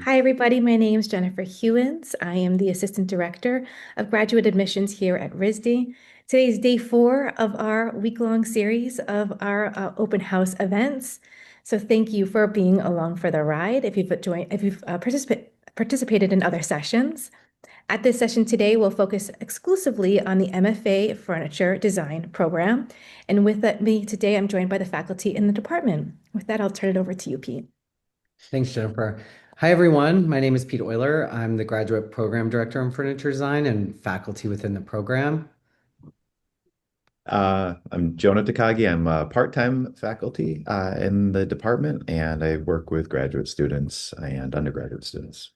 Hi, everybody. My name is Jennifer Hewins. I am the Assistant Director of Graduate Admissions here at RISD. Today is day 4 of our week-long series of our open house events. So thank you for being along for the ride. If you've participated in other sessions. At this session today, we'll focus exclusively on the MFA Furniture Design program. And me today, I'm joined by the faculty in the department. With that, I'll turn it over to you, Pete. Thanks, Jennifer. Hi, everyone. My name is Pete Oyler. I'm the Graduate Program Director in Furniture Design and faculty within the program. I'm Jonah Takagi. I'm a part-time faculty in the department, and I work with graduate students and undergraduate students.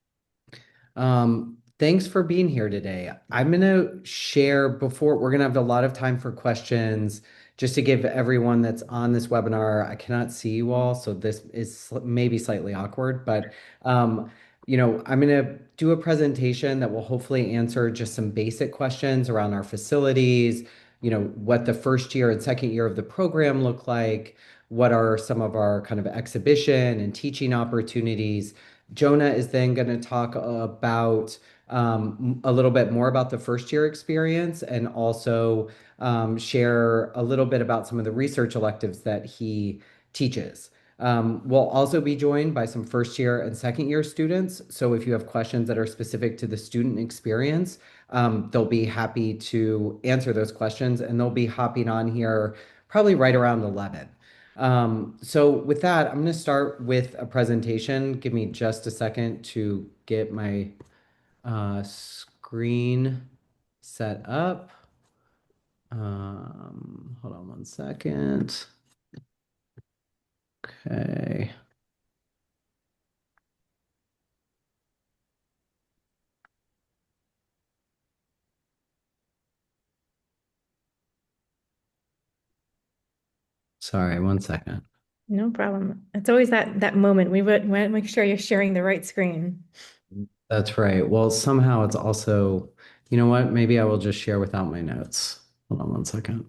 Thanks for being here today. I'm going to share before we're going to have a lot of time for questions. Just to give everyone that's on this webinar, I cannot see you all, so this is maybe slightly awkward, but I'm going to do a presentation that will hopefully answer just some basic questions around our facilities, what the first year and second year of the program look like, what are some of our kind of exhibition and teaching opportunities. Jonah is then going to talk about a little bit more about the first year experience and also share a little bit about some of the research electives that he teaches. We'll also be joined by some first year and second year students. So if you have questions that are specific to the student experience, they'll be happy to answer those questions, and they'll be hopping on here probably right around 11. So with that, I'm going to start with a presentation. Give me just a second to get my screen set up. Hold on one second. Okay. Sorry, one second. No problem. It's always that moment. We want to make sure you're sharing the right screen. That's right. Well, somehow it's also, you know what? Maybe I will just share without my notes. Hold on one second.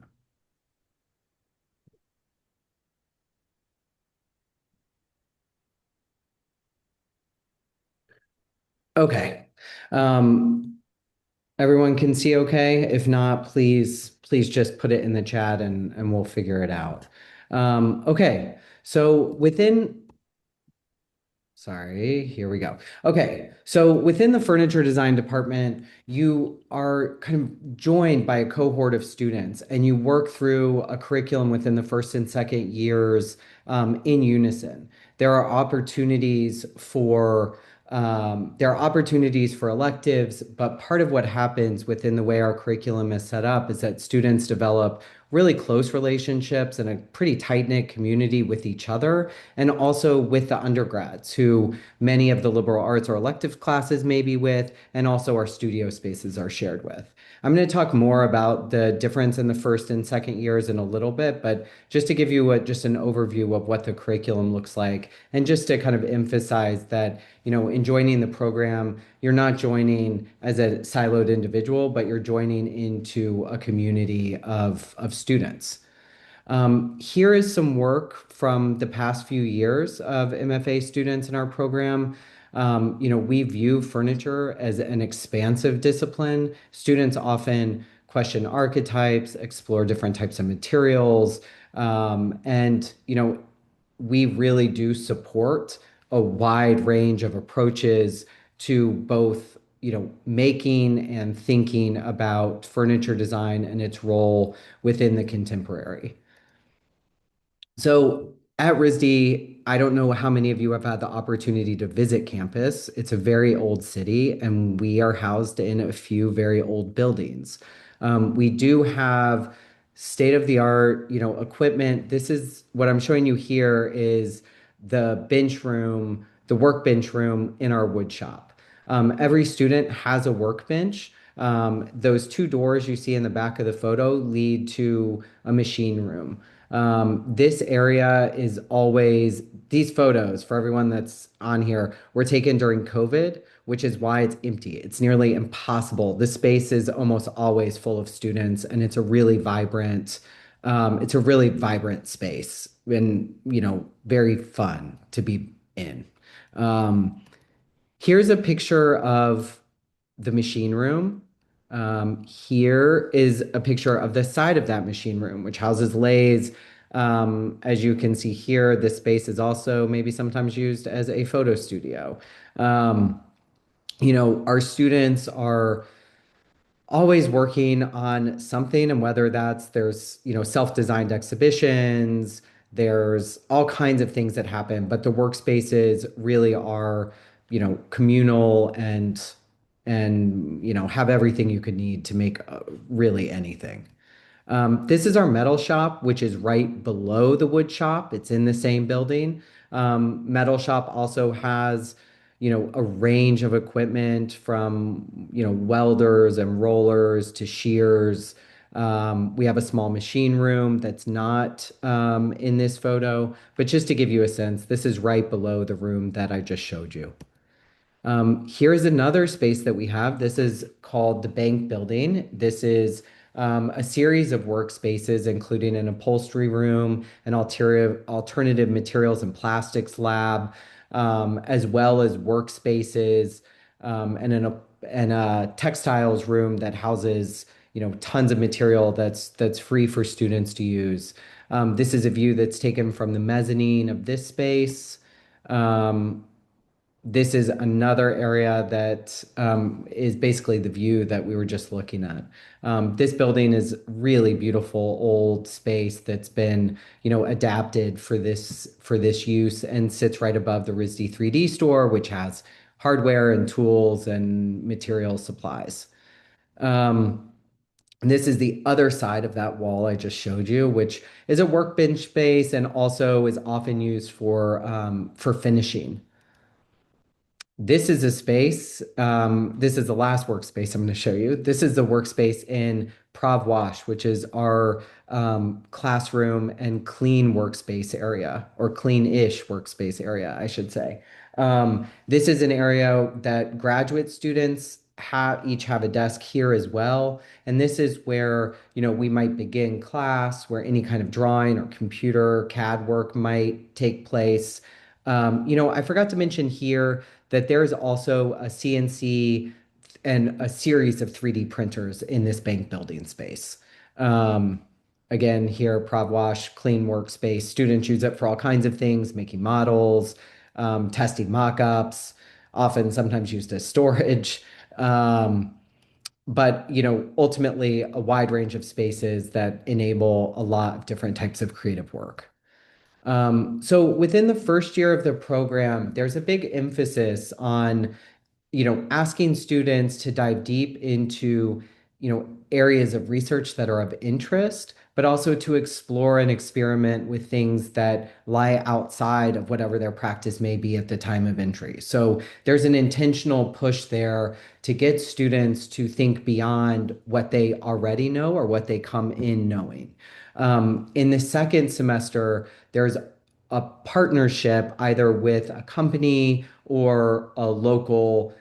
Okay. Um, Everyone can see okay? If not, please just put it in the chat and we'll figure it out. Okay. So sorry, here we go. Okay, so within the furniture design department, you are kind of joined by a cohort of students and you work through a curriculum within the first and second years in unison. There are opportunities for electives, but part of what happens within the way our curriculum is set up is that students develop really close relationships and a pretty tight-knit community with each other and also with the undergrads who many of the liberal arts or elective classes may be with, and also our studio spaces are shared with. I'm going to talk more about the difference in the first and second years in a little bit, but just to give you just an overview of what the curriculum looks like, and just to kind of emphasize that, in joining the program, you're not joining as a siloed individual, but you're joining into a community of students. Here is some work from the past few years of MFA students in our program. We view furniture as an expansive discipline. Students often question archetypes, explore different types of materials, and we really do support a wide range of approaches to both making and thinking about furniture design and its role within the contemporary. So at RISD, I don't know how many of you have had the opportunity to visit campus. It's a very old city, and we are housed in a few very old buildings. We do have state-of-the-art, equipment. This is what I'm showing you here is the bench room, the workbench room in our wood shop. Every student has a workbench. Those two doors you see in the back of the photo lead to a machine room. This area is always, these photos for everyone that's on here were taken during COVID, which is why it's empty. It's nearly impossible. The space is almost always full of students, and it's a really vibrant space and, very fun to be in. Um, Here's a picture of the machine room. Here is a picture of the side of that machine room, which houses lathes. As you can see here, this space is also maybe sometimes used as a photo studio. Um, our students are always working on something, and whether there's self-designed exhibitions, there's all kinds of things that happen, but the workspaces really are communal and have everything you could need to make really anything. This is our metal shop, which is right below the wood shop. It's in the same building. Metal shop also has, a range of equipment from, welders and rollers to shears. We have a small machine room that's not in this photo, but just to give you a sense, this is right below the room that I just showed you. Here's another space that we have. This is called the Bank Building. This is a series of workspaces, including an upholstery room, an alternative materials and plastics lab, as well as workspaces, and a textiles room that houses, tons of material that's free for students to use. This is a view that's taken from the mezzanine of this space. Um, this is another area that is basically the view that we were just looking at. This building is really beautiful old space that's been, adapted for this use and sits right above the RISD 3D store, which has hardware and tools and material supplies. Um, and this is the other side of that wall I just showed you, which is a workbench space and also is often used for finishing. This is a space. This is the last workspace I'm going to show you. This is the workspace in Prov Wash, which is our classroom and clean workspace area, or clean-ish workspace area, I should say. This is an area that graduate students each have a desk here as well. And this is where, we might begin class, where any kind of drawing or computer CAD work might take place. I forgot to mention here that there's also a CNC and a series of 3D printers in this bank building space. Um, Again, here, ProvWash, clean workspace. Students use it for all kinds of things, making models, testing mock-ups, often sometimes used as storage. Um, but ultimately a wide range of spaces that enable a lot of different types of creative work. So within the first year of the program, there's a big emphasis on asking students to dive deep into, areas of research that are of interest, but also to explore and experiment with things that lie outside of whatever their practice may be at the time of entry. So there's an intentional push there to get students to think beyond what they already know or what they come in knowing. In the second semester, there's a partnership either with a company or a local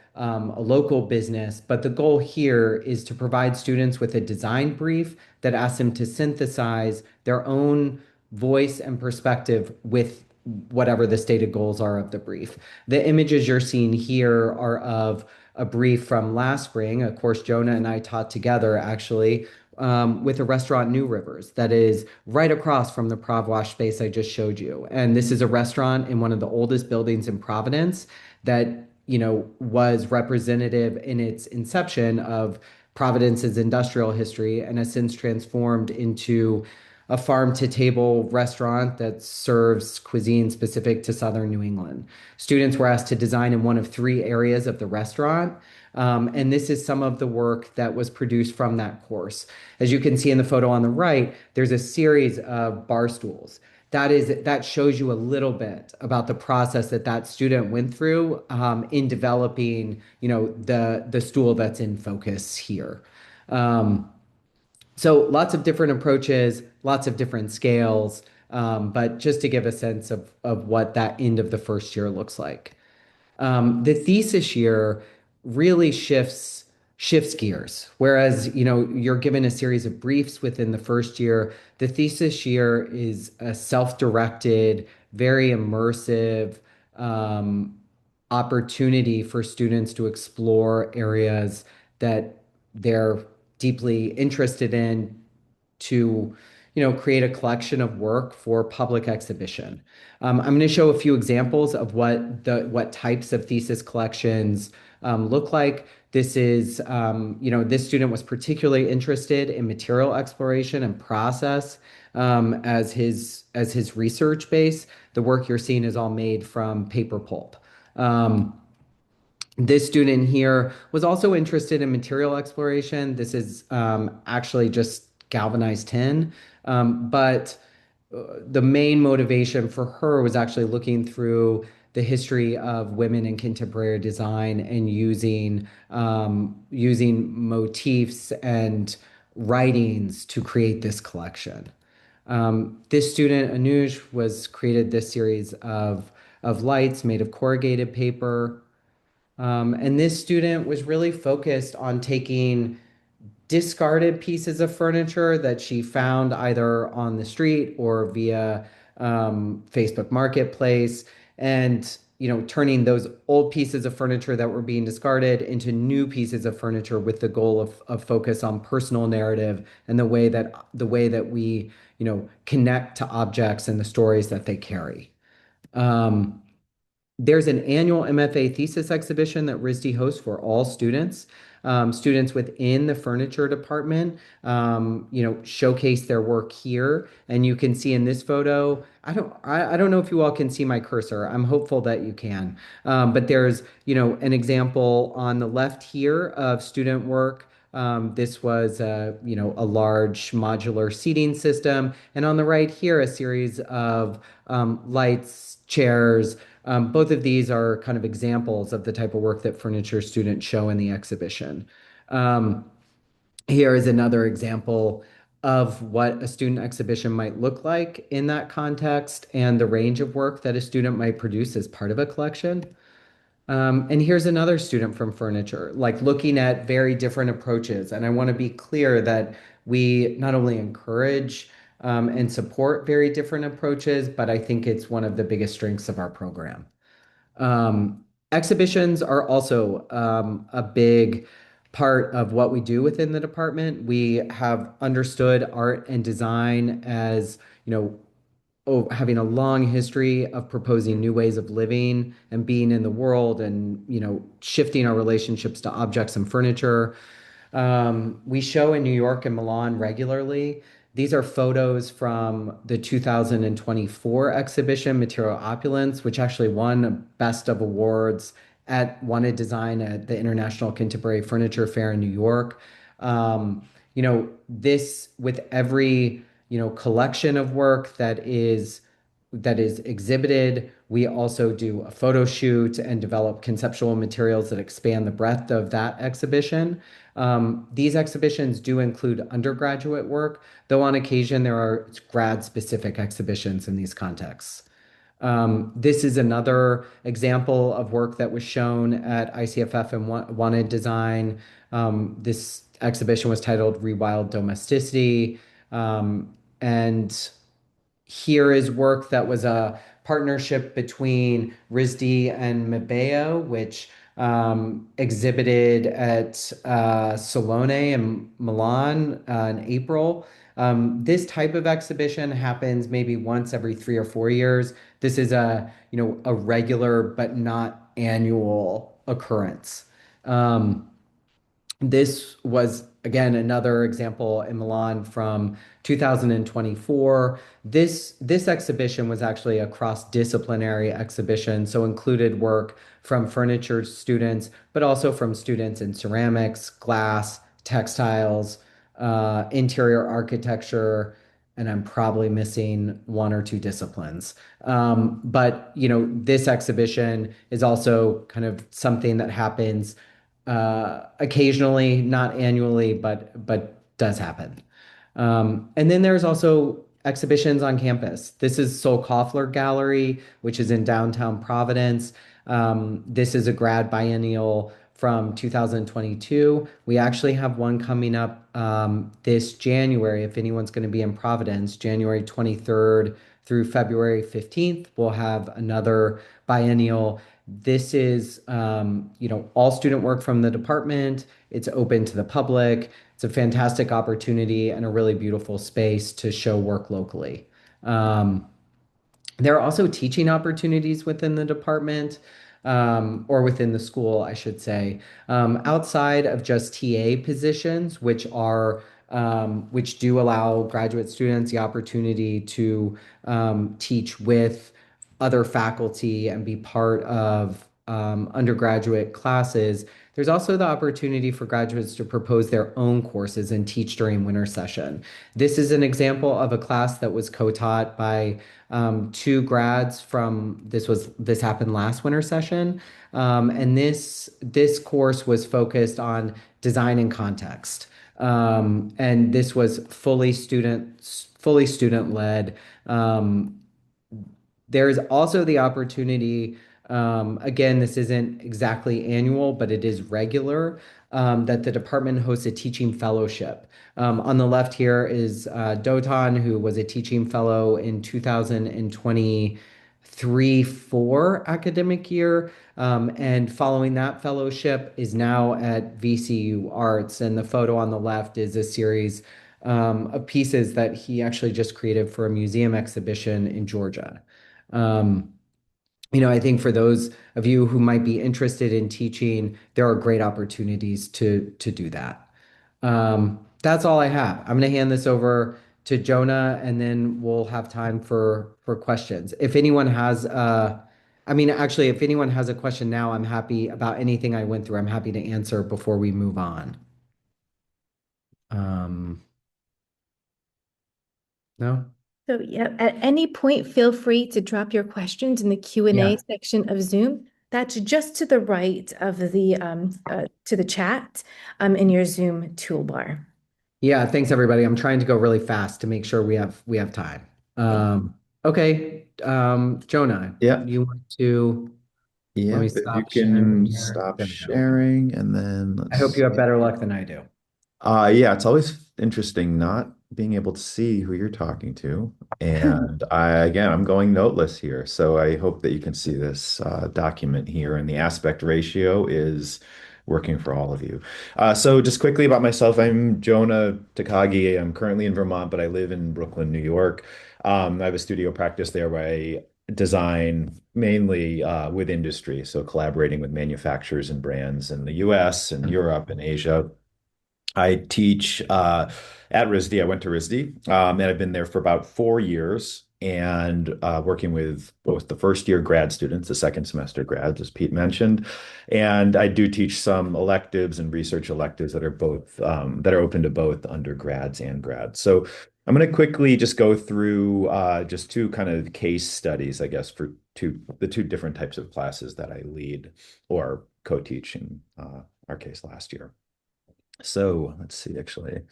business. But the goal here is to provide students with a design brief that asks them to synthesize their own voice and perspective with whatever the stated goals are of the brief. The images you're seeing here are of a brief from last spring. Of course, Jonah and I taught together actually with a restaurant, New Rivers, that is right across from the Prov Wash space I just showed you. And this is a restaurant in one of the oldest buildings in Providence that, was representative in its inception of Providence's industrial history and has since transformed into a farm to table restaurant that serves cuisine specific to Southern New England. Students were asked to design in one of three areas of the restaurant. And this is some of the work that was produced from that course. As you can see in the photo on the right, there's a series of bar stools. That shows you a little bit about the process that student went through in developing, the stool that's in focus here. Um, so lots of different approaches, lots of different scales, but just to give a sense of what that end of the first year looks like. The thesis year really shifts gears. Whereas, you're given a series of briefs within the first year, the thesis year is a self-directed, very immersive, opportunity for students to explore areas that they're deeply interested in to, create a collection of work for public exhibition. I'm going to show a few examples of what types of thesis collections look like. This student was particularly interested in material exploration and process as his research base. The work you're seeing is all made from paper pulp. This student here was also interested in material exploration. This is actually just galvanized tin, but the main motivation for her was actually looking through the history of women in contemporary design and using motifs and writings to create this collection. This student, Anuj, was created this series of lights made of corrugated paper. And this student was really focused on taking discarded pieces of furniture that she found either on the street or via Facebook Marketplace, and turning those old pieces of furniture that were being discarded into new pieces of furniture with the goal of focus on personal narrative and the way that we connect to objects and the stories that they carry. Um, there's an annual MFA thesis exhibition that RISD hosts for all students. Students within the furniture department, showcase their work here. And you can see in this photo, I don't know if you all can see my cursor. I'm hopeful that you can. But there's, an example on the left here of student work. This was, a large modular seating system. And on the right here, a series of lights, chairs. Both of these are kind of examples of the type of work that furniture students show in the exhibition. Um, Here is another example of what a student exhibition might look like in that context and the range of work that a student might produce as part of a collection. And here's another student from furniture, like looking at very different approaches. And I want to be clear that we not only encourage and support very different approaches, but I think it's one of the biggest strengths of our program. Exhibitions are also a big part of what we do within the department. We have understood art and design as, having a long history of proposing new ways of living and being in the world and, shifting our relationships to objects and furniture. We show in New York and Milan regularly. These are photos from the 2024 exhibition, Material Opulence, which actually won Best of Awards at Wanted Design at the International Contemporary Furniture Fair in New York. This with every, collection of work that is exhibited. We also do a photo shoot and develop conceptual materials that expand the breadth of that exhibition. These exhibitions do include undergraduate work, though on occasion there are grad-specific exhibitions in these contexts. This is another example of work that was shown at ICFF and Wanted Design. This exhibition was titled Rewild Domesticity. And here is work that was a partnership between RISD and Mabeo, which exhibited at Salone in Milan in April. This type of exhibition happens maybe once every 3 or 4 years. This is a regular but not annual occurrence. This was, again, another example in Milan from 2024. This exhibition was actually a cross-disciplinary exhibition, so included work from furniture students, but also from students in ceramics, glass, textiles, interior architecture, and I'm probably missing one or two disciplines. But this exhibition is also kind of something that happens occasionally, not annually, but does happen. And then there's also exhibitions on campus. This is Sol Koffler Gallery, which is in downtown Providence. This is a grad biennial from 2022. We actually have one coming up this January, if anyone's going to be in Providence, January 23rd through February 15th. We'll have another biennial. This is, all student work from the department. It's open to the public. It's a fantastic opportunity and a really beautiful space to show work locally. Um, there are also teaching opportunities within the department, or within the school, I should say, outside of just TA positions, which do allow graduate students the opportunity to teach with other faculty and be part of undergraduate classes. There's also the opportunity for graduates to propose their own courses and teach during winter session. This is an example of a class that was co-taught by two grads this happened last winter session, and this course was focused on design and context, and this was fully student led. There is also the opportunity, again, this isn't exactly annual, but it is regular, that the department hosts a teaching fellowship. On the left here is Dotan, who was a teaching fellow in 2023-4 academic year. And following that fellowship is now at VCU Arts. And the photo on the left is a series of pieces that he actually just created for a museum exhibition in Georgia. Um, I think for those of you who might be interested in teaching, there are great opportunities to do that. That's all I have. I'm going to hand this over to Jonah, and then we'll have time for questions. If anyone has, actually, if anyone has a question now, I'm happy about anything I went through. I'm happy to answer before we move on. Um, no? So yeah, at any point, feel free to drop your questions in the Q&A Yeah. section of Zoom. That's just to the right of to the chat in your Zoom toolbar. Yeah, thanks everybody. I'm trying to go really fast to make sure we have time. Okay, Jonah, Yeah. you want to let me Yep. If you stop sharing can here. stop There we go. sharing and then I hope let's you have better luck than I do. Yeah, it's always interesting not being able to see who you're talking to. And I'm going noteless here. So I hope that you can see this document here. And the aspect ratio is working for all of you. So just quickly about myself, I'm Jonah Takagi. I'm currently in Vermont, but I live in Brooklyn, New York. I have a studio practice there where I design mainly with industry. So collaborating with manufacturers and brands in the US and Europe and Asia. I teach at RISD. I went to RISD, and I've been there for about 4 years and working with both the first year grad students, the second semester grads, as Pete mentioned. And I do teach some electives and research electives that are both that are open to both undergrads and grads. So I'm going to quickly just go through just two kind of case studies, I guess, for the two different types of classes that I lead or co-teach in our case last year. So let's see, actually.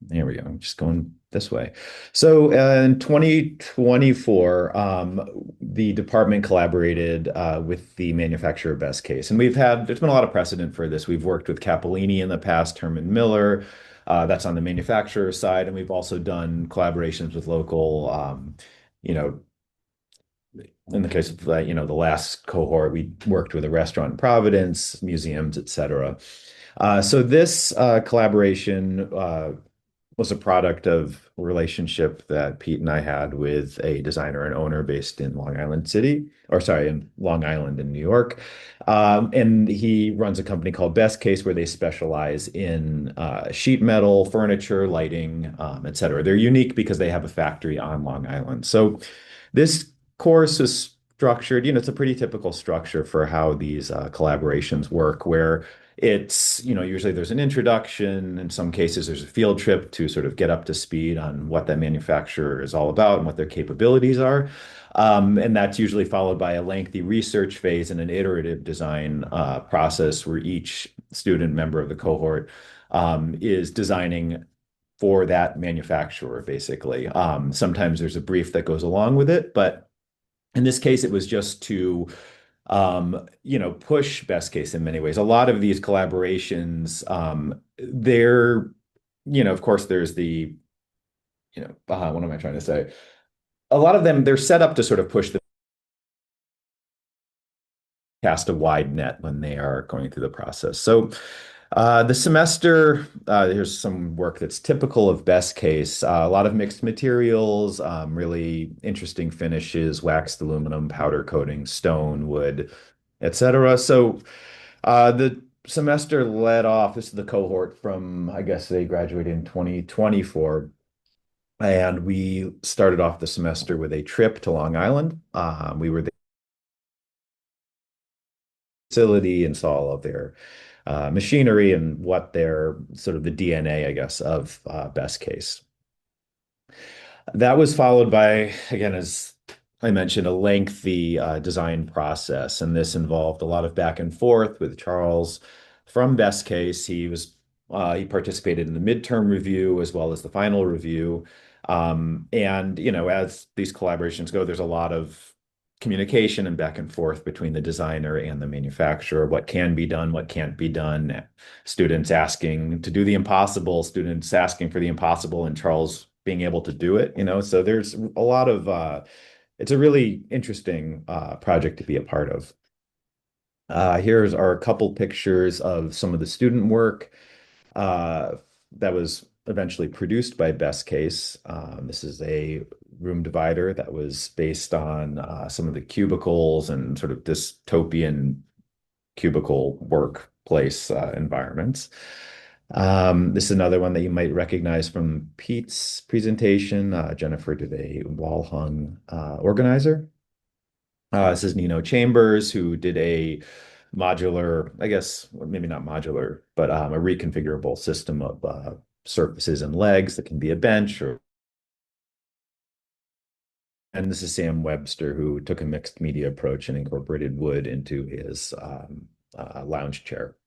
There we go. I'm just going this way. So in 2024, the department collaborated with the manufacturer Best Case. And there's been a lot of precedent for this. We've worked with Capellini in the past, Herman Miller. That's on the manufacturer side. And we've also done collaborations with local, you know, in the case of the last cohort, we worked with a restaurant in Providence, museums, etc. So this collaboration was a product of a relationship that Pete and I had with a designer and owner based in Long Island City, or sorry, in Long Island in New York. And he runs a company called Best Case where they specialize in sheet metal, furniture, lighting, et cetera. They're unique because they have a factory on Long Island. So this course is structured, it's a pretty typical structure for how these collaborations work, where it's, usually there's an introduction. In some cases, there's a field trip to sort of get up to speed on what that manufacturer is all about and what their capabilities are. And that's usually followed by a lengthy research phase and an iterative design process where each student member of the cohort is designing for that manufacturer, basically. Sometimes there's a brief that goes along with it, but in this case, it was just to push Best Case in many ways. A lot of these collaborations, of course, there's what am I trying to say? A lot of them, they're set up to sort of push the cast a wide net when they are going through the process. So the semester, here's some work that's typical of best case. A lot of mixed materials, really interesting finishes, waxed aluminum, powder coating, stone, wood, etc. So the semester led off. This is the cohort from, I guess they graduated in 2024. And we started off the semester with a trip to Long Island. We were the facility and saw all of their machinery and what their sort of the DNA, I guess, of best case. That was followed by, again, as I mentioned, a lengthy design process, and this involved a lot of back and forth with Charles from Best Case. He participated in the midterm review as well as the final review. And as these collaborations go, there's a lot of communication and back and forth between the designer and the manufacturer. What can be done, what can't be done. Students asking to do the impossible, students asking for the impossible, and Charles being able to do it. So there's a lot of it's a really interesting project to be a part of. Here's our couple pictures of some of the student work uh, that was eventually produced by Best Case. This is a room divider that was based on some of the cubicles and sort of dystopian cubicle workplace environments. This is another one that you might recognize from Pete's presentation. Jennifer did a wall hung organizer. This is Nino Chambers, who did a modular, I guess, or maybe not modular, but a reconfigurable system of surfaces and legs that can be a bench. And this is Sam Webster, who took a mixed media approach and incorporated wood into his lounge chair.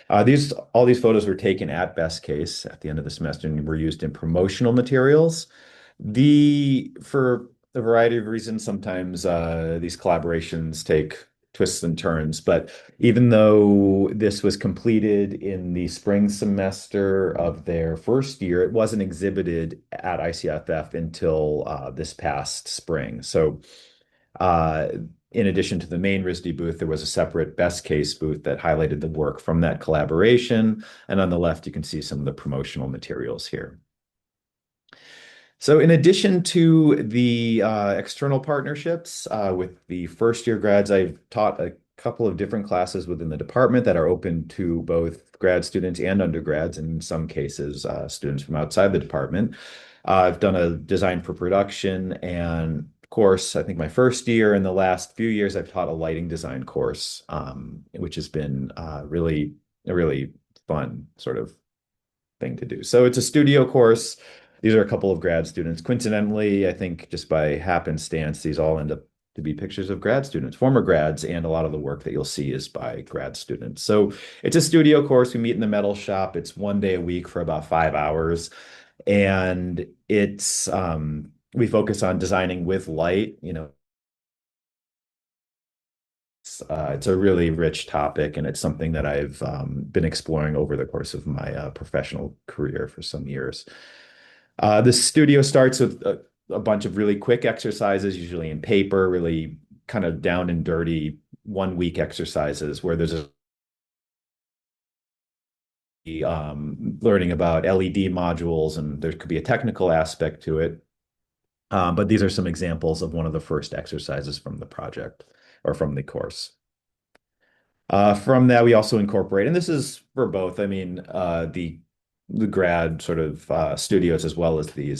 All these photos were taken at Best Case at the end of the semester and were used in promotional materials. For a variety of reasons, sometimes these collaborations take twists and turns. But even though this was completed in the spring semester of their first year, it wasn't exhibited at ICFF until this past spring. So uh, in addition to the main RISD booth, there was a separate Best Case booth that highlighted the work from that collaboration. And on the left, you can see some of the promotional materials here. So in addition to the external partnerships with the first year grads, I've taught a couple of different classes within the department that are open to both grad students and undergrads, and in some cases, students from outside the department. I've done a design for production and course, I think my first year. In the last few years, I've taught a lighting design course, which has been really a really fun sort of thing to do. So it's a studio course. These are a couple of grad students. Coincidentally, I think just by happenstance, these all end up to be pictures of grad students, former grads, and a lot of the work that you'll see is by grad students. So it's a studio course. We meet in the metal shop. It's one day a week for about 5 hours. And we focus on designing with light. It's a really rich topic, and it's something that I've been exploring over the course of my professional career for some years. The studio starts with a bunch of really quick exercises, usually in paper, really kind of down and dirty 1 week exercises where there's learning about LED modules, and there could be a technical aspect to it. But these are some examples of one of the first exercises from the project or from the course. From that, we also incorporate, and this is for both, I mean, the grad sort of studios as well as the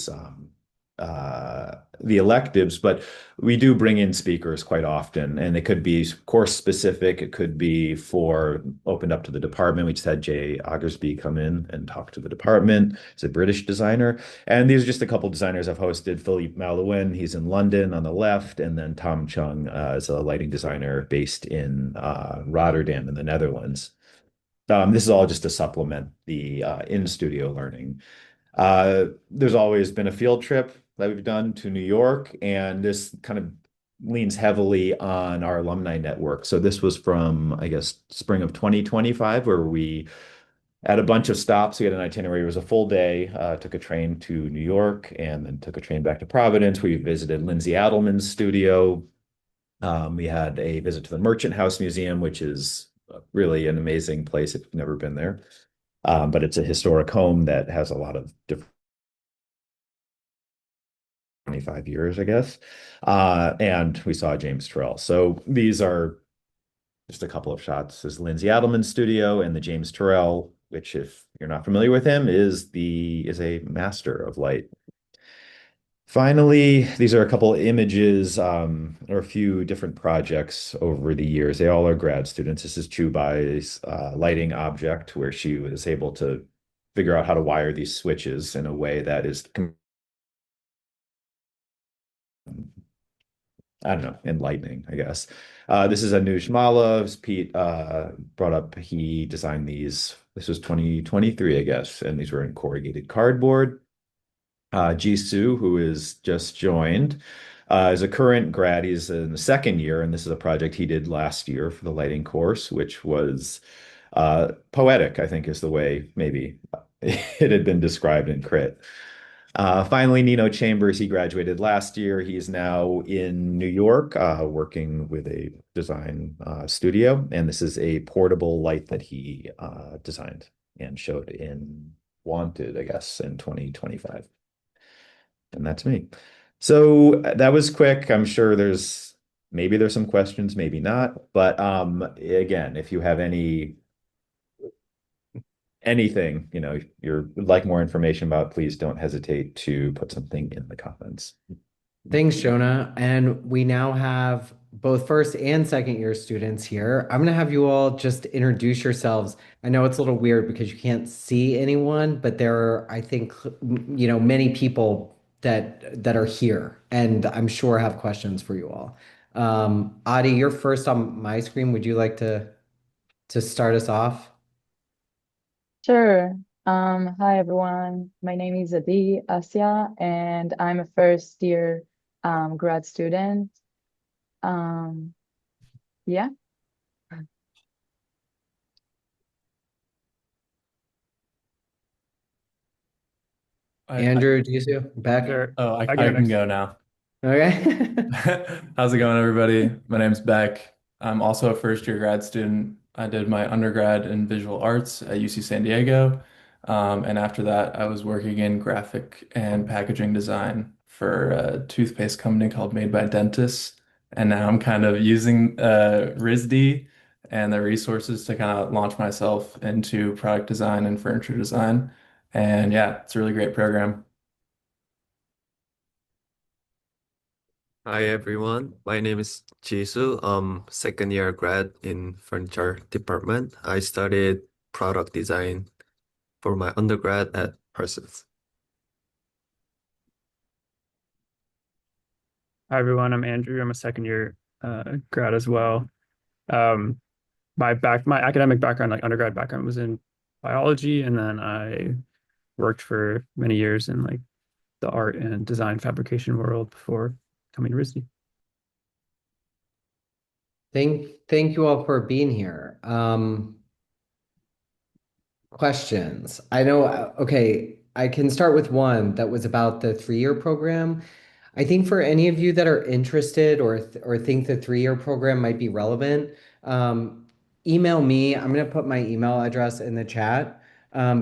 electives, but we do bring in speakers quite often, and it could be course specific. It could be opened up to the department. We just had Jay Augersby come in and talk to the department. He's a British designer. And these are just a couple designers I've hosted. Philippe Malouin, he's in London on the left, and then Tom Chung is a lighting designer based in Rotterdam in the Netherlands. This is all just to supplement the in-studio learning. There's always been a field trip that we've done to New York, and this kind of leans heavily on our alumni network. So this was from, I guess, spring of 2025, where we had a bunch of stops. We had an itinerary. It was a full day. Took a train to New York and then took a train back to Providence. We visited Lindsay Adelman's studio. We had a visit to the Merchant House Museum, which is really an amazing place if you've never been there. But it's a historic home that has a lot of different 25 years, I guess. And we saw James Turrell. So these are just a couple of shots. This is Lindsay Adelman's studio and the James Turrell, which, if you're not familiar with him, is a master of light. Finally, these are a couple images or a few different projects over the years. They all are grad students. This is Chu Bai's lighting object, where she was able to figure out how to wire these switches in a way that is, I don't know, enlightening, I guess. This is Anush Malav's. Pete brought up, he designed these. This was 2023, I guess, and these were in corrugated cardboard. Jisoo, who is just joined, is a current grad. He's in the second year, and this is a project he did last year for the lighting course, which was poetic, I think is the way maybe it had been described in Crit. Finally, Nino Chambers, he graduated last year. He's now in New York, working with a design studio, and this is a portable light that he designed and showed in Wanted, I guess, in 2025. And that's me. So that was quick. I'm sure there's some questions, maybe not. But again, if you have anything, you would like more information about, please don't hesitate to put something in the comments. Thanks, Jonah. And we now have both first and second year students here. I'm going to have you all just introduce yourselves. I know it's a little weird because you can't see anyone, but there are, I think, many people that are here, and I'm sure have questions for you all. Adi, you're first on my screen. Would you like to start us off? Sure. Hi everyone. My name is Adi Asya, and I'm a first year grad student. Um, yeah. I Andrew, do you see back? sure. Oh, I I go can next. go now. Okay. How's it going, everybody? My name's Beck. I'm also a first year grad student. I did my undergrad in visual arts at UC San Diego. And after that, I was working in graphic and packaging design for a toothpaste company called Made by Dentists. And now I'm kind of using RISD and the resources to kind of launch myself into product design and furniture design. And yeah, it's a really great program. Hi everyone, my name is Jisoo. Second year grad in furniture department. I studied product design for my undergrad at Parsons. Hi everyone, I'm Andrew. I'm a second year grad as well. Um, my academic background, like undergrad background, was in biology, and then I worked for many years in like the art and design fabrication world before coming to RISD. Thank you all for being here. Questions. I know, okay, I can start with one that was about the 3-year program. I think for any of you that are interested or think the 3-year program might be relevant, email me. I'm going to put my email address in the chat,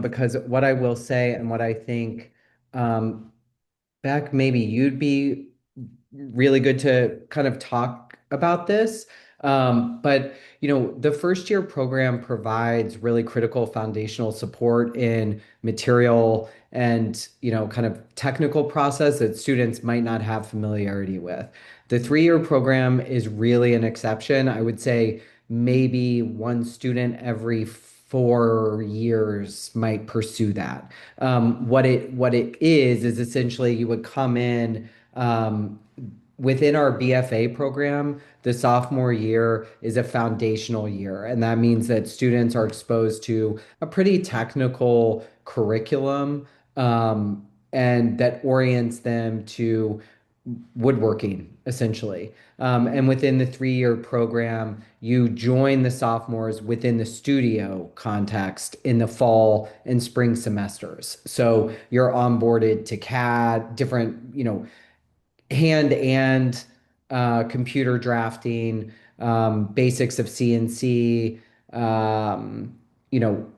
because what I will say and what I think, Beck, maybe you'd be really good to kind of talk about this. But the first year program provides really critical foundational support in material and kind of technical process that students might not have familiarity with. The 3-year program is really an exception. I would say maybe one student every 4 years might pursue that. What it is essentially you would come in, within our BFA program, the sophomore year is a foundational year. And that means that students are exposed to a pretty technical curriculum, and that orients them to woodworking, essentially. And within the 3-year program, you join the sophomores within the studio context in the fall and spring semesters. So you're onboarded to CAD, different, hand and computer drafting, basics of CNC,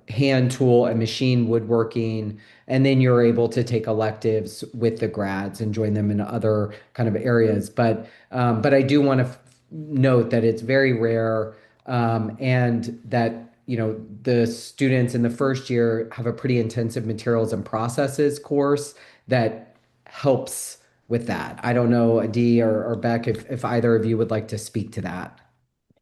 hand tool and machine woodworking, and then you're able to take electives with the grads and join them in other kind of areas. But I do want to note that it's very rare, and that the students in the first year have a pretty intensive materials and processes course that helps with that. I don't know, Adi or Beck, if either of you would like to speak to that.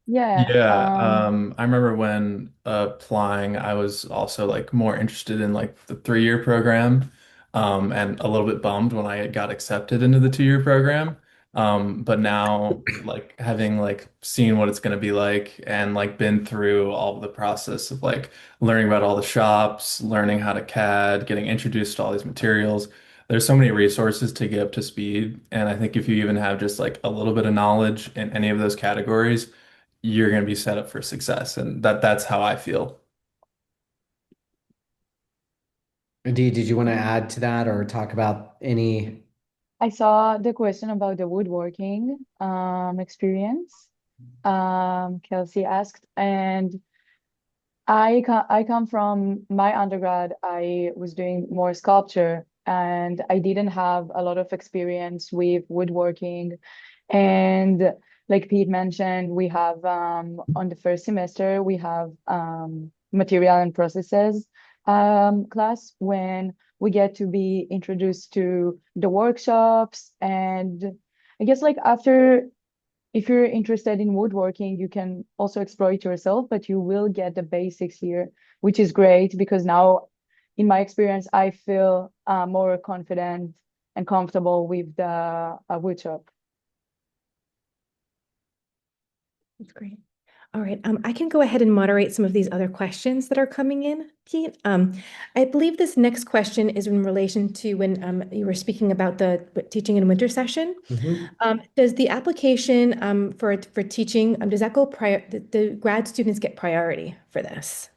Yeah. Yeah, I remember when applying, I was also like more interested in like the 3-year program, and a little bit bummed when I got accepted into the 2-year program. But now, like having like seen what it's going to be like and like been through all of the process of like learning about all the shops, learning how to CAD, getting introduced to all these materials. There's so many resources to get up to speed, and I think if you even have just like a little bit of knowledge in any of those categories, you're going to be set up for success. And that's how I feel. Adi, did you want to add to that or talk about any? I saw the question about the woodworking experience Kelsey asked, and I come from my undergrad. I was doing more sculpture, and I didn't have a lot of experience with woodworking. And like Pete mentioned, we have on the first semester we have material and processes class when we get to be introduced to the workshops. And I guess like after, if you're interested in woodworking, you can also explore it yourself, but you will get the basics here, which is great because now, in my experience, I feel more confident and comfortable with the woodshop. That's great. All right, I can go ahead and moderate some of these other questions that are coming in, Pete. I believe this next question is in relation to when you were speaking about the teaching in winter session. Does the application for teaching, does that go prior, the grad students get priority for this?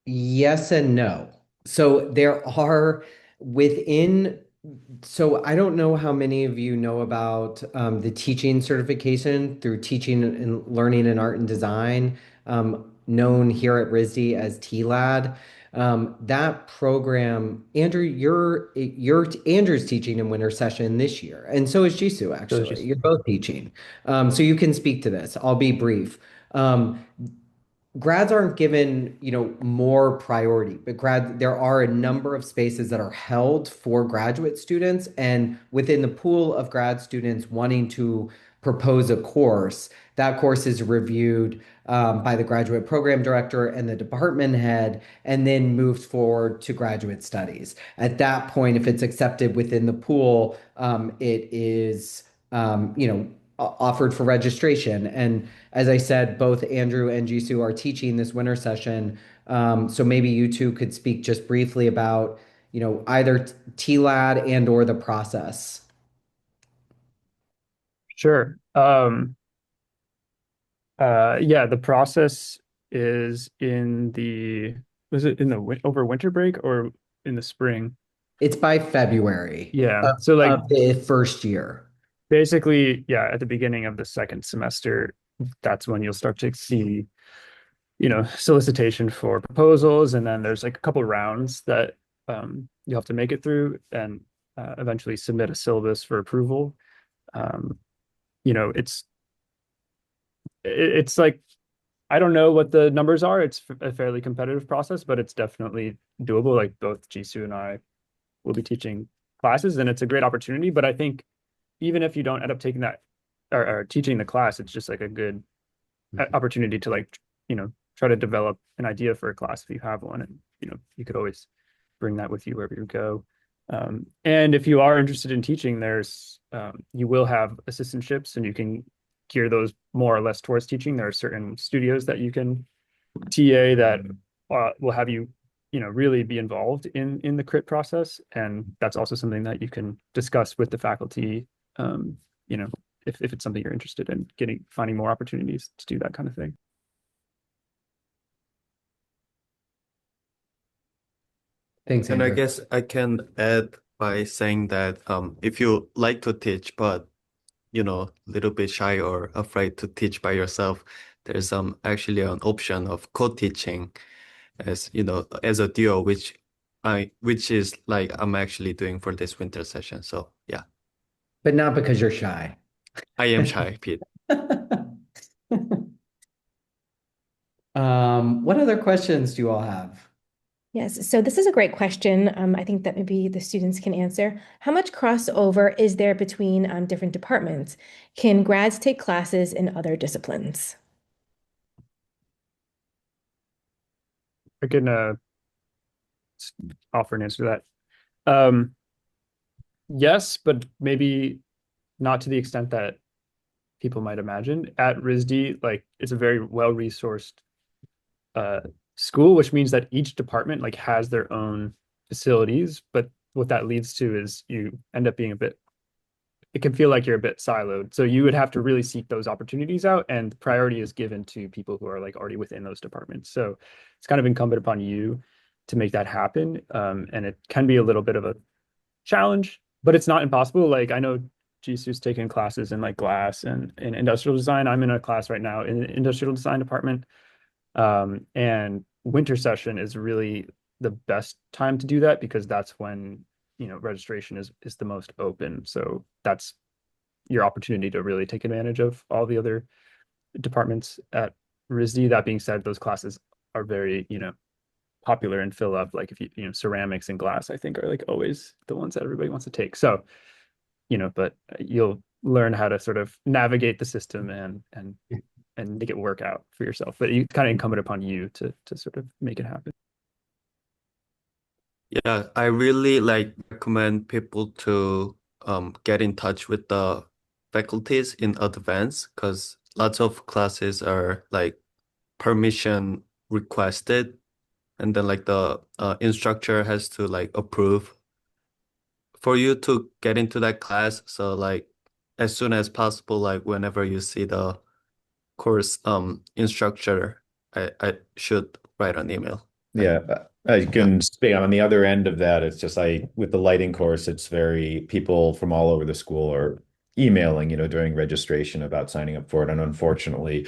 Yes and no. So there are within, so I don't know how many of you know about the teaching certification through teaching and learning in art and design, known here at RISD as TLAD. That program, Andrew, Andrew's teaching in winter session this year, and so is Jisoo, actually. You're both teaching. So you can speak to this. I'll be brief. Grads aren't given, more priority, but there are a number of spaces that are held for graduate students, and within the pool of grad students wanting to propose a course, that course is reviewed by the graduate program director and the department head, and then moved forward to graduate studies. At that point, if it's accepted within the pool, it is, offered for registration. And as I said, both Andrew and Jisoo are teaching this winter session. So maybe you two could speak just briefly about, either TLAD and or the process. Sure. Yeah, the process is was it in the over winter break or in the spring? It's by February Yeah. of, So like of the first year. basically, yeah, at the beginning of the second semester, that's when you'll start to see, solicitation for proposals, and then there's like a couple rounds that you'll have to make it through and eventually submit a syllabus for approval. Um, you know, it's like I don't know what the numbers are. It's a fairly competitive process, but it's definitely doable. Like both Jisoo and I will be teaching classes, and it's a great opportunity. But I think even if you don't end up taking that or teaching the class, it's just like a good opportunity to like, try to develop an idea for a class if you have one. And, you could always bring that with you wherever you go. And if you are interested in teaching, you will have assistantships and you can gear those more or less towards teaching. There are certain studios that you can TA that will have you, really be involved in the crit process. And that's also something that you can discuss with the faculty, you know, if it's something you're interested in finding more opportunities to do that kind of thing. Thanks, And I Andrew. guess I can add by saying that if you like to teach, but a little bit shy or afraid to teach by yourself, there's actually an option of co-teaching as as a duo, which is like I'm actually doing for this winter session. So yeah, But not because you're shy. I am shy, Pete. What other questions do you all have? Yes, so this is a great question. I think that maybe the students can answer. How much crossover is there between different departments? Can grads take classes in other disciplines? I can offer an answer to that. Yes, but maybe not to the extent that people might imagine. At RISD, like it's a very well-resourced uh, school, which means that each department like has their own facilities. But what that leads to is you end up being it can feel like you're a bit siloed. So you would have to really seek those opportunities out, and priority is given to people who are like already within those departments. So it's kind of incumbent upon you to make that happen. And it can be a little bit of a challenge, but it's not impossible. Like I know Jisu's taken classes in like glass and in industrial design. I'm in a class right now in the industrial design department. And winter session is really the best time to do that because that's when, registration is the most open. So that's your opportunity to really take advantage of all the other departments at RISD. That being said, those classes are very, popular and fill up. Like if ceramics and glass, I think are like always the ones that everybody wants to take. So, but you'll learn how to sort of navigate the system and make it work out for yourself. But it's kind of incumbent upon you to sort of make it happen. Yeah, I really like recommend people to get in touch with the faculties in advance because lots of classes are like permission requested, and then like the instructor has to like approve for you to get into that class. So like as soon as possible, like whenever you see the course instructor, I should write an email. Yeah, I Yeah. can speak on the other end of that. It's just with the lighting course, it's very people from all over the school are emailing, during registration about signing up for it. And unfortunately,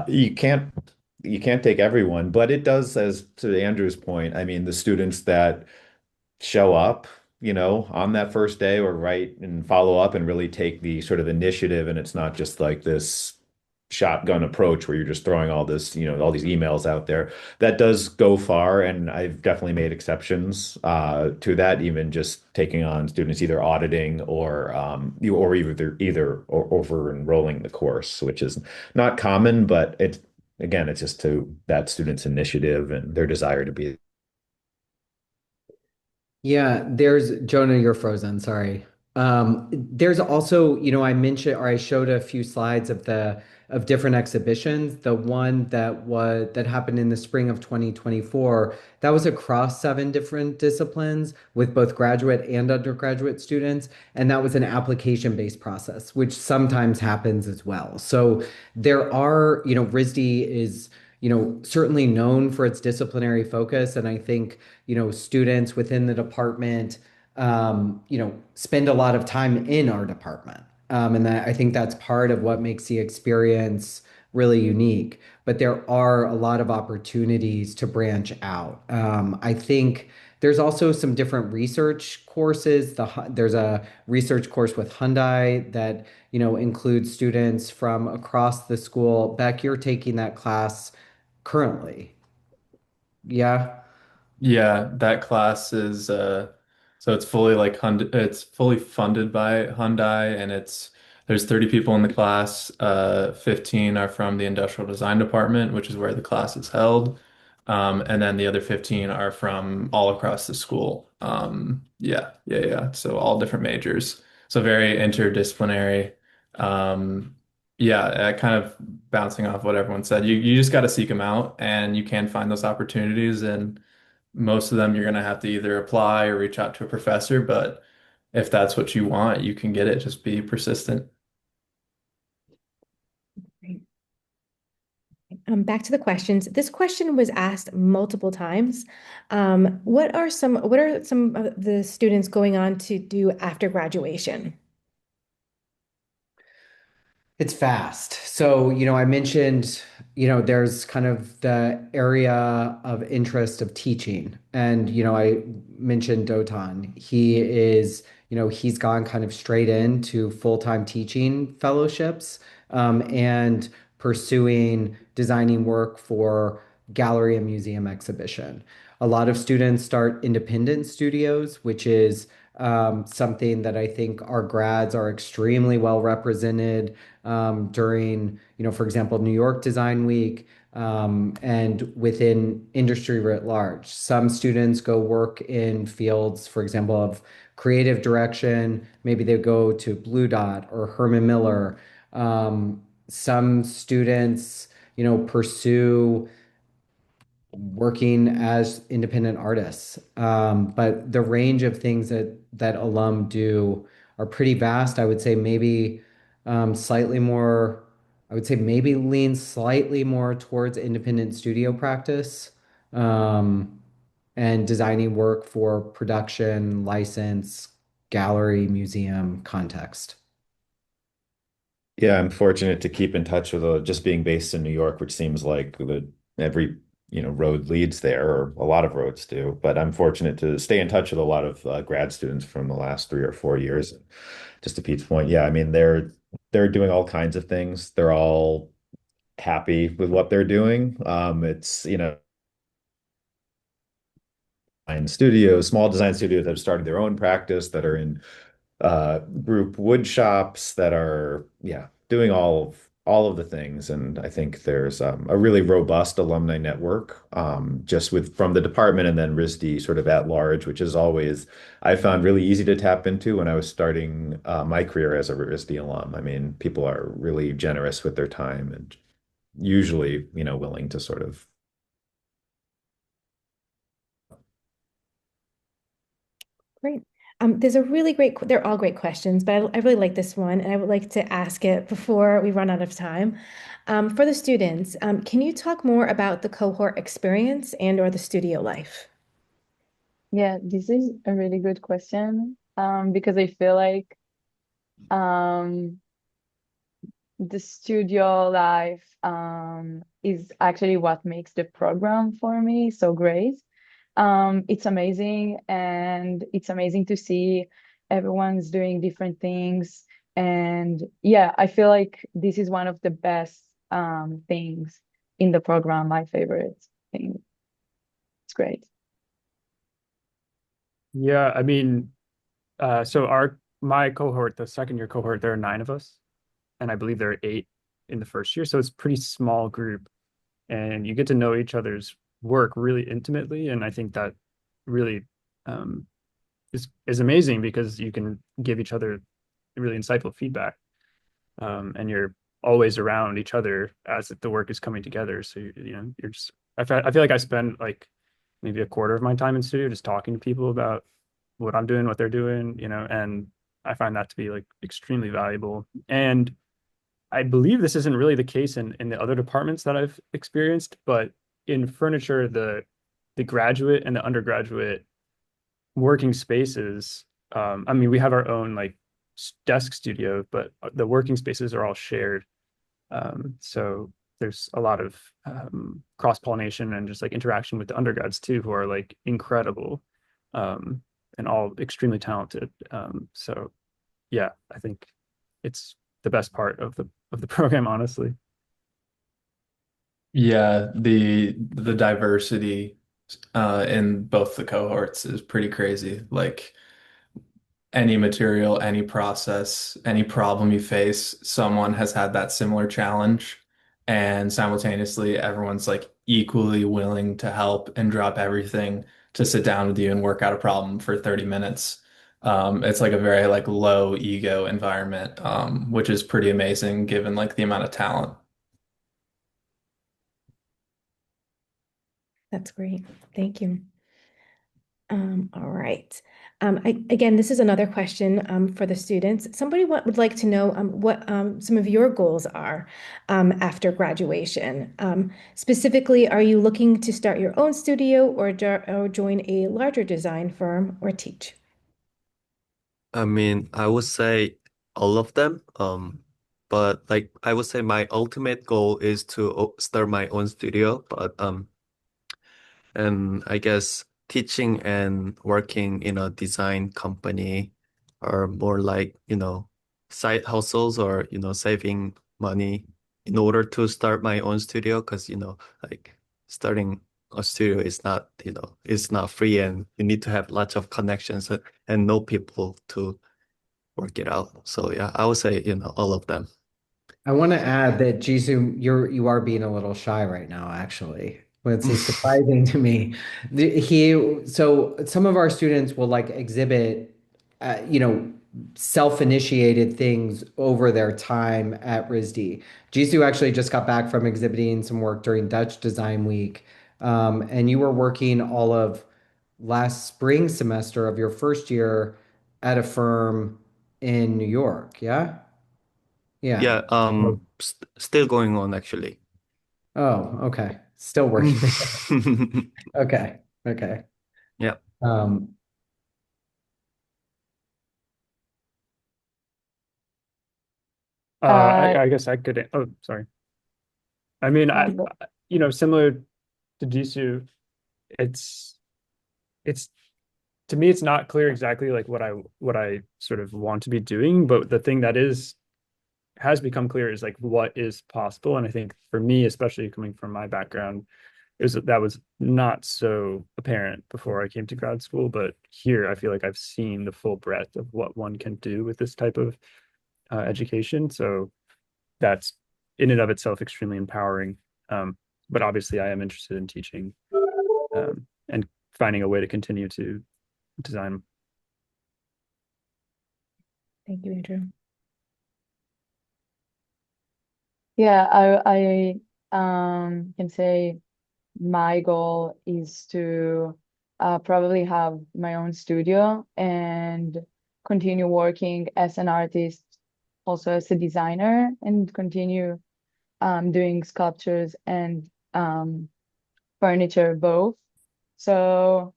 you can't take everyone, but it does, as to Andrew's point, I mean, the students that show up, on that first day or right and follow up and really take the sort of initiative. And it's not just like this shotgun approach where you're just throwing all this, all these emails out there. That does go far. And I've definitely made exceptions to that, even just taking on students either auditing or either over enrolling the course, which is not common, but it's just to that student's initiative and their desire to be. Yeah, there's Jonah, you're frozen. Sorry. There's also, I mentioned or I showed a few slides of different exhibitions. The one that happened in the spring of 2024, that was across 7 different disciplines with both graduate and undergraduate students, and that was an application-based process, which sometimes happens as well. So there are, RISD is certainly known for its disciplinary focus. And I think, students within the department, spend a lot of time in our department. And I think that's part of what makes the experience really unique. But there are a lot of opportunities to branch out. I think there's also some different research courses. There's a research course with Hyundai that, includes students from across the school. Beck, you're taking that class currently. Yeah. Yeah, that class is so it's fully like it's fully funded by Hyundai, and there's 30 people in the class. 15 are from the industrial design department, which is where the class is held. And then the other 15 are from all across the school. Yeah. So all different majors. So very interdisciplinary. Yeah, kind of bouncing off what everyone said. You just got to seek them out, and you can find those opportunities. And most of them you're going to have to either apply or reach out to a professor, but if that's what you want, you can get it. Just be persistent. Back to the questions. This question was asked multiple times. What are some of the students going on to do after graduation? It's fast. So, I mentioned, there's kind of the area of interest of teaching. And, I mentioned Dotan. He's gone kind of straight into full-time teaching fellowships, and pursuing designing work for gallery and museum exhibition. A lot of students start independent studios, which is something that I think our grads are extremely well represented during, for example, New York Design Week, and within industry writ large. Some students go work in fields, for example, of creative direction. Maybe they go to Blue Dot or Herman Miller. Some students, pursue working as independent artists. But the range of things that alum do are pretty vast. I would say maybe slightly more, I would say maybe lean slightly more towards independent studio practice, and designing work for production, license, gallery, museum context. Yeah, I'm fortunate to keep in touch with just being based in New York, which seems like every road leads there, or a lot of roads do. But I'm fortunate to stay in touch with a lot of grad students from the last 3 or 4 years. Just to Pete's point, yeah, I mean they're doing all kinds of things. They're all happy with what they're doing. It's small design studios that have started their own practice that are in group wood shops that are, yeah, doing all of the things. And I think there's a really robust alumni network, just with from the department and then RISD sort of at large, which is always I found really easy to tap into when I was starting my career as a RISD alum. I mean, people are really generous with their time and usually, willing to sort of. Great. There's a really they're all great questions, but I really like this one, and I would like to ask it before we run out of time. For the students, can you talk more about the cohort experience and or the studio life? Yeah, this is a really good question, because I feel like um, the studio life is actually what makes the program for me so great. It's amazing, and it's amazing to see everyone's doing different things. And yeah, I feel like this is one of the best things in the program, my favorite thing. It's great. Yeah, I mean, so our my cohort, the second year cohort, there are 9 of us, and I believe there are 8 in the first year. So it's a pretty small group, and you get to know each other's work really intimately. And I think that really um, is amazing because you can give each other really insightful feedback, and you're always around each other as the work is coming together. So you're just I feel like I spend like maybe a quarter of my time in studio just talking to people about what I'm doing, what they're doing, and I find that to be like extremely valuable. And I believe this isn't really the case in the other departments that I've experienced, but in furniture, the graduate and the undergraduate working spaces, I mean, we have our own like desk studio, but the working spaces are all shared. So there's a lot of cross-pollination and just like interaction with the undergrads too, who are like incredible, um, and all extremely talented. So yeah, I think it's the best part of the program, honestly. Yeah, the diversity in both the cohorts is pretty crazy. Like any material, any process, any problem you face, someone has had that similar challenge. And simultaneously, everyone's like equally willing to help and drop everything to sit down with you and work out a problem for 30 minutes. It's like a very like low ego environment, which is pretty amazing given like the amount of talent. That's great. Thank you. All right. Again, this is another question for the students. Somebody would like to know what some of your goals are after graduation. Specifically, are you looking to start your own studio or join a larger design firm or teach? I mean, I would say all of them. But like I would say my ultimate goal is to start my own studio. But and I guess teaching and working in a design company are more like, side hustles or, saving money in order to start my own studio. Because, like starting a studio is not, it's not free and you need to have lots of connections and know people to work it out. So yeah, I would say, all of them. I want to add that Jisoo, you are being a little shy right now, actually. Which is surprising to me. So some of our students will like exhibit, self-initiated things over their time at RISD. Jisoo actually just got back from exhibiting some work during Dutch Design Week, and you were working all of last spring semester of your first year at a firm in New York. Yeah, yeah. Yeah, st still going on actually. Oh, okay. Still working. Okay. Okay. Yeah. Um, Uh, I guess I could. Oh, sorry. I mean, but similar to Jisoo, it's it's to me, it's not clear exactly like what I sort of want to be doing, but the thing that has become clear is like what is possible. And I think for me, especially coming from my background, is that was not so apparent before I came to grad school, but here I feel like I've seen the full breadth of what one can do with this type of education. So that's in and of itself extremely empowering. But obviously, I am interested in teaching and finding a way to continue to design. Thank you, Andrew. yeah, I can say my goal is to probably have my own studio and continue working as an artist, also as a designer, and continue doing sculptures and furniture both. So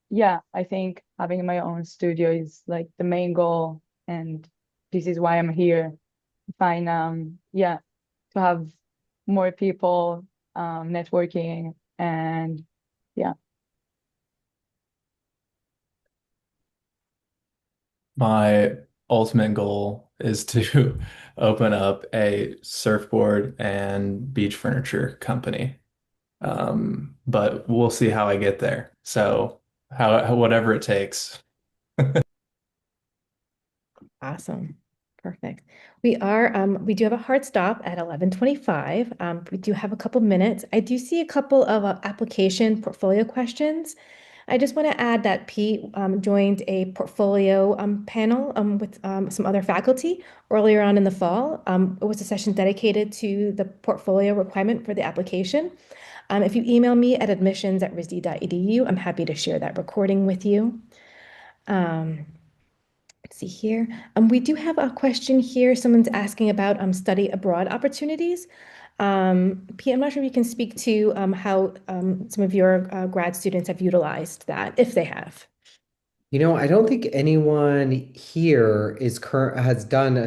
yeah, I think having my own studio is like the main goal, and this is why I'm here. Find yeah, to have more people networking and yeah. My ultimate goal is to open up a surfboard and beach furniture company. But we'll see how I get there. So whatever it takes. Awesome. Perfect. We do have a hard stop at 11:25. We do have a couple minutes. I do see a couple of application portfolio questions. I just want to add that Pete joined a portfolio panel with some other faculty earlier on in the fall. It was a session dedicated to the portfolio requirement for the application. If you email me at admissions@risd.edu, I'm happy to share that recording with you. Um, Let's see here. We do have a question here. Someone's asking about study abroad opportunities. Pete, I'm not sure if you can speak to how some of your grad students have utilized that, if they have. I don't think anyone here has done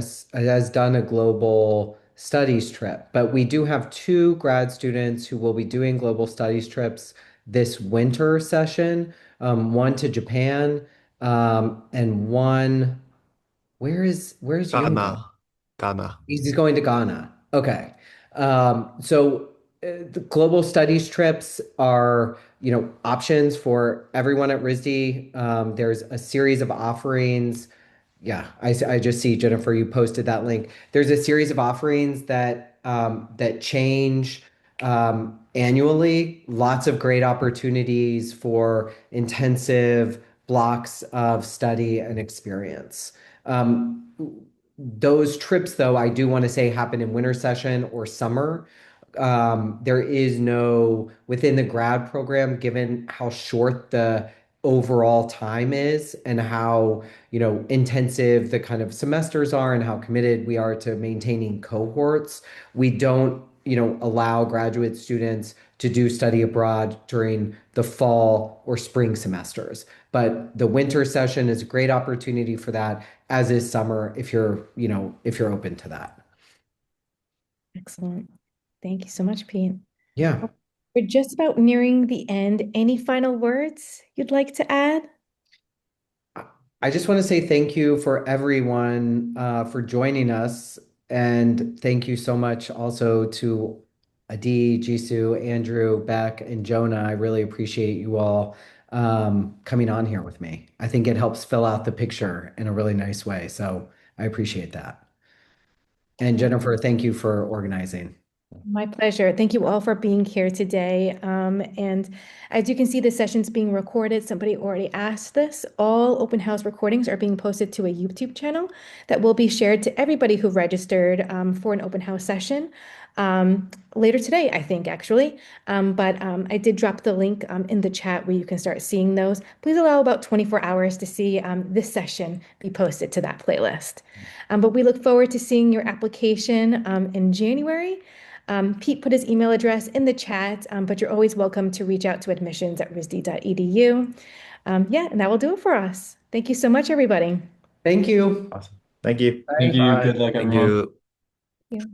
a global studies trip, but we do have two grad students who will be doing global studies trips this winter session. One to Japan, and one where's Yoon going? Ghana. Ghana. He's going to Ghana. Okay. The global studies trips are, options for everyone at RISD. There's a series of offerings. Yeah, I just see Jennifer, you posted that link. There's a series of offerings that change annually. Lots of great opportunities for intensive blocks of study and experience. Those trips, though, I do want to say happen in winter session or summer. There is no, within the grad program, given how short the overall time is and how, intensive the kind of semesters are and how committed we are to maintaining cohorts. We don't, allow graduate students to do study abroad during the fall or spring semesters. But the winter session is a great opportunity for that, as is summer if you're open to that. Excellent. Thank you so much, Pete. Yeah. We're just about nearing the end. Any final words you'd like to add? I just want to say thank you for everyone for joining us. And thank you so much also to Adi, Jisoo, Andrew, Beck, and Jonah. I really appreciate you all coming on here with me. I think it helps fill out the picture in a really nice way. So I appreciate that. And Jennifer, thank you for organizing. My pleasure. Thank you all for being here today. And as you can see, the session's being recorded. Somebody already asked this. All open house recordings are being posted to a YouTube channel that will be shared to everybody who registered for an open house session later today, I think, actually. But I did drop the link in the chat where you can start seeing those. Please allow about 24 hours to see this session be posted to that playlist. But we look forward to seeing your application in January. Pete put his email address in the chat, but you're always welcome to reach out to admissions@risd.edu. Yeah, and that will do it for us. Thank you so much, everybody. Thank you. Awesome. Thank you. Thank you. Bye. Good luck, Thank everyone. you. Yeah.